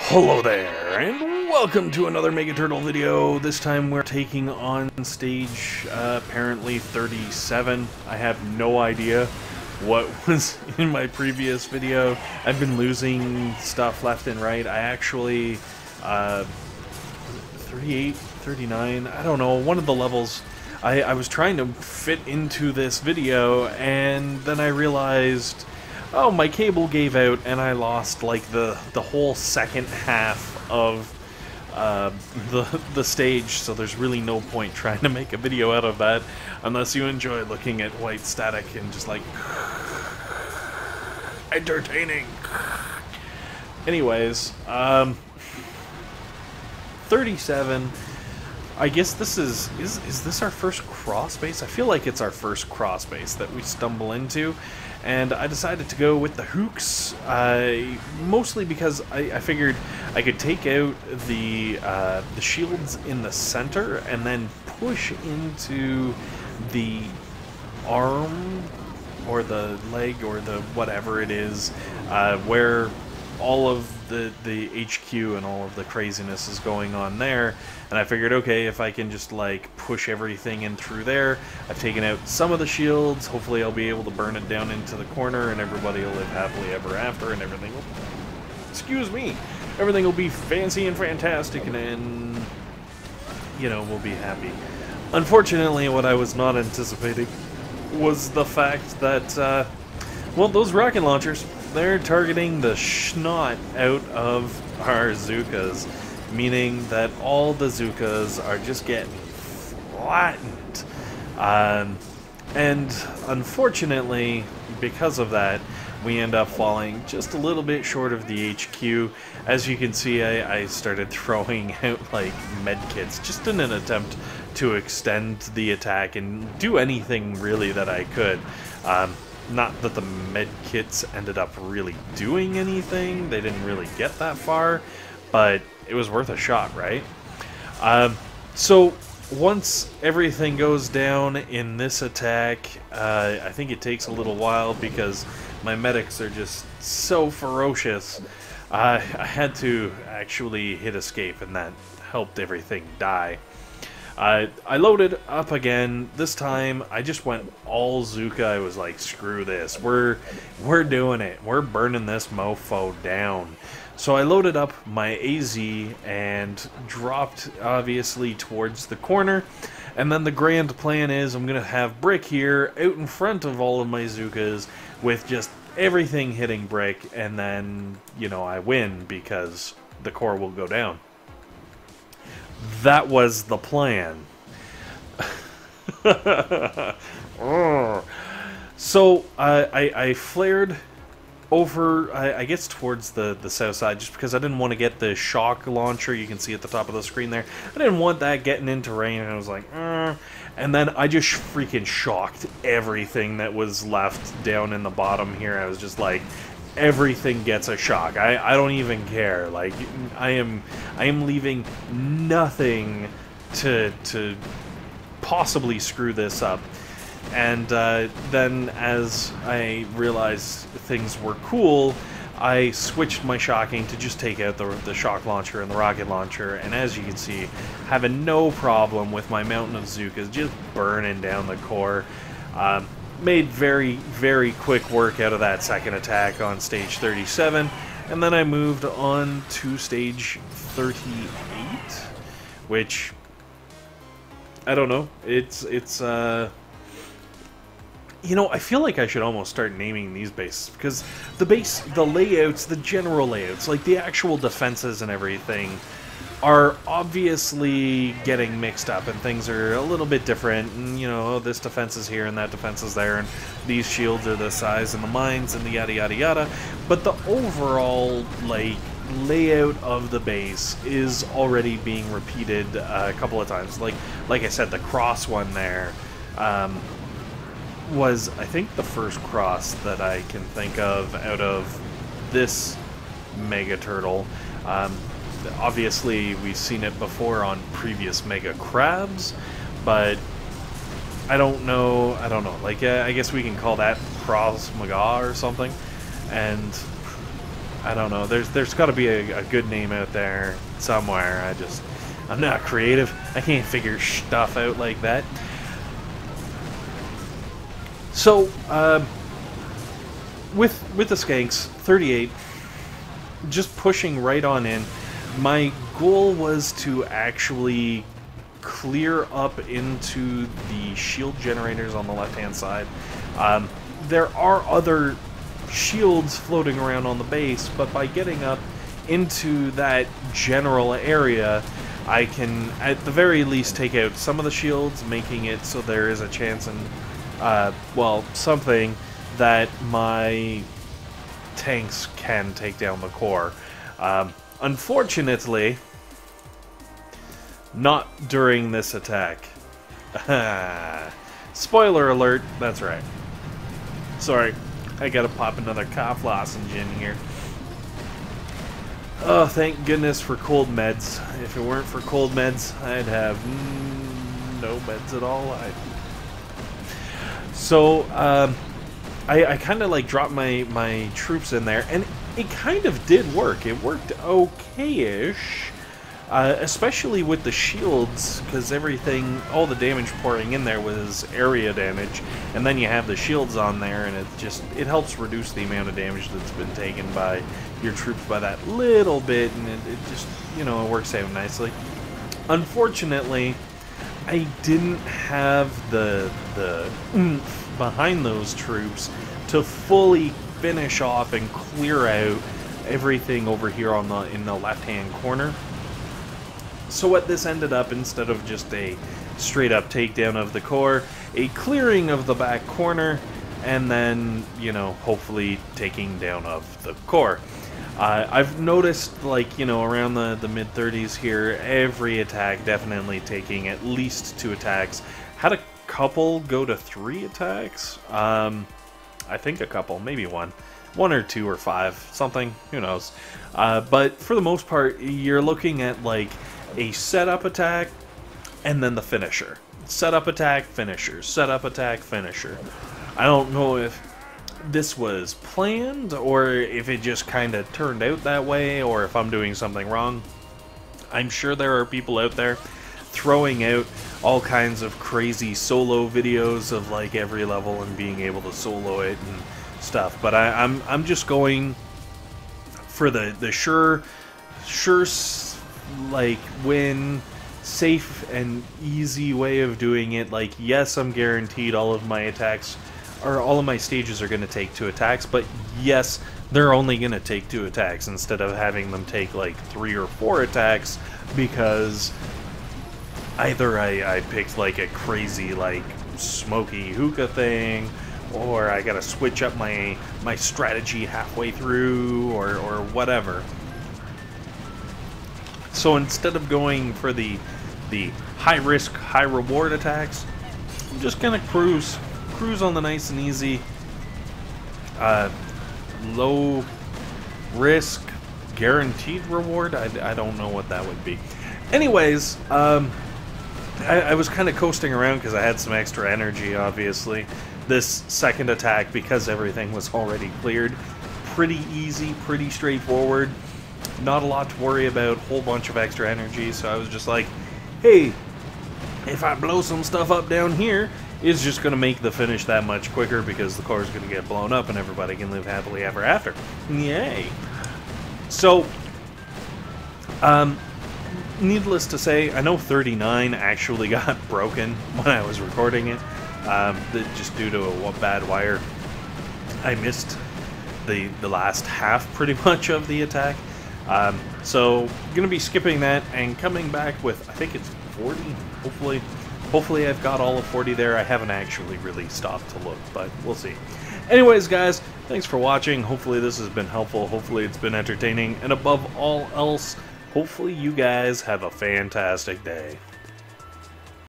Hello there, and welcome to another Mega Turtle video. This time we're taking on stage, apparently 37. I have no idea what was in my previous video. I've been losing stuff left and right. I actually, 38, 39, I don't know, one of the levels I was trying to fit into this video, and then I realized, oh, my cable gave out and I lost like the whole second half of the stage, so there's really no point trying to make a video out of that unless you enjoy looking at white static and just like entertaining. Anyways, 37. I guess this is this our first cross base? I feel like it's our first cross base that we stumble into, and I decided to go with the hooks, mostly because I figured I could take out the shields in the center and then push into the arm or the leg or the whatever it is, where all of the HQ and all of the craziness is going on there. And I figured, okay, if I can just like push everything in through there, I've taken out some of the shields, hopefully I'll be able to burn it down into the corner and everybody will live happily ever after, and everything will, excuse me, everything will be fancy and fantastic, and then, you know, we'll be happy. Unfortunately, what I was not anticipating was the fact that, well, those rocket launchers, they're targeting the schnot out of our Zookas, meaning that all the Zookas are just getting flattened. And unfortunately, because of that, we end up falling just a little bit short of the HQ. As you can see, I started throwing out like medkits just in an attempt to extend the attack and do anything really that I could. Not that the medkits ended up really doing anything, they didn't really get that far, but it was worth a shot, right? So once everything goes down in this attack, I think it takes a little while because my medics are just so ferocious. I had to actually hit escape, and that helped everything die. I loaded up again. This time I just went all Zooka. I was like, screw this. We're doing it. We're burning this mofo down. So I loaded up my AZ and dropped obviously towards the corner. And then the grand plan is I'm going to have Brick here out in front of all of my Zookas with just everything hitting Brick, and then, you know, I win because the core will go down. That was the plan. So I flared over, I guess, towards the south side, just because I didn't want to get the shock launcher you can see at the top of the screen there. I didn't want that getting into range, and I was like, and then I just freaking shocked everything that was left down in the bottom here. I was just like, everything gets a shock. I don't even care. Like, I am leaving nothing to possibly screw this up. And then as I realized things were cool, I switched my shocking to just take out the shock launcher and the rocket launcher, and as you can see, having no problem with my mountain of Zookas just burning down the core. Made very, very quick work out of that second attack on stage 37, and then I moved on to stage 38, which, I don't know, it's you know, I feel like I should almost start naming these bases, because the layouts, the general layouts, like the actual defenses and everything, are obviously getting mixed up, and things are a little bit different, and, you know, this defense is here and that defense is there, and these shields are this size, and the mines, and the yada yada yada, but the overall, like, layout of the base is already being repeated a couple of times. Like I said, the cross one there, was, I think, the first cross that I can think of out of this Mega Turtle. Obviously, we've seen it before on previous Mega Crabs, but I don't know, like, I guess we can call that Cross Maga or something. And I don't know. There's got to be a good name out there somewhere. I'm not creative. I can't figure stuff out like that. So, with the skanks, 38, just pushing right on in. My goal was to actually clear up into the shield generators on the left-hand side. There are other shields floating around on the base, but by getting up into that general area, I can, at the very least, take out some of the shields, making it so there is a chance and, well, something that my tanks can take down the core. Unfortunately, not during this attack. Spoiler alert, that's right. Sorry, I gotta pop another cough lozenge in here. Oh, thank goodness for cold meds. If it weren't for cold meds, I'd have no meds at all. So, I kind of like dropped my troops in there, and it kind of did work. It worked okay-ish, especially with the shields, because everything, all the damage pouring in there was area damage, and then you have the shields on there, and it helps reduce the amount of damage that's been taken by your troops by that little bit, and it just, you know, it works out nicely. Unfortunately, I didn't have the oomph behind those troops to fully finish off and clear out everything over here on in the left-hand corner. So what this ended up, instead of just a straight-up takedown of the core, a clearing of the back corner, and then, you know, hopefully taking down of the core. I've noticed, like, you know, around the mid-30s here, every attack definitely taking at least 2 attacks. Had a couple go to 3 attacks. I think a couple, maybe 1. 1 or 2 or 5, something, who knows. But for the most part, you're looking at, like, a setup attack, and then the finisher. Setup attack, finisher. Setup attack, finisher. I don't know if this was planned, or if it just kind of turned out that way, or if I'm doing something wrong. I'm sure there are people out there throwing out all kinds of crazy solo videos of like every level and being able to solo it and stuff, but I'm just going for the sure like win, safe and easy way of doing it. Like, yes, I'm guaranteed all of my attacks, or all of my stages are going to take 2 attacks, but yes, they're only going to take 2 attacks instead of having them take like 3 or 4 attacks, because either I picked like a crazy like smoky hookah thing, or I gotta switch up my strategy halfway through, or whatever. So instead of going for the high risk, high reward attacks, I'm just gonna cruise on the nice and easy, low risk, guaranteed reward. I don't know what that would be. Anyways, I was kind of coasting around because I had some extra energy, obviously. This second attack, because everything was already cleared, pretty easy, pretty straightforward. Not a lot to worry about, whole bunch of extra energy, so I was just like, hey, if I blow some stuff up down here, it's just going to make the finish that much quicker, because the core is going to get blown up and everybody can live happily ever after. Yay! So, needless to say, I know 39 actually got broken when I was recording it, just due to a bad wire. I missed the last half, pretty much, of the attack. So, gonna be skipping that and coming back with, I think it's 40, hopefully I've got all of 40 there. I haven't actually really stopped to look, but we'll see. Anyways, guys, thanks for watching. Hopefully this has been helpful, hopefully it's been entertaining, and above all else, hopefully you guys have a fantastic day.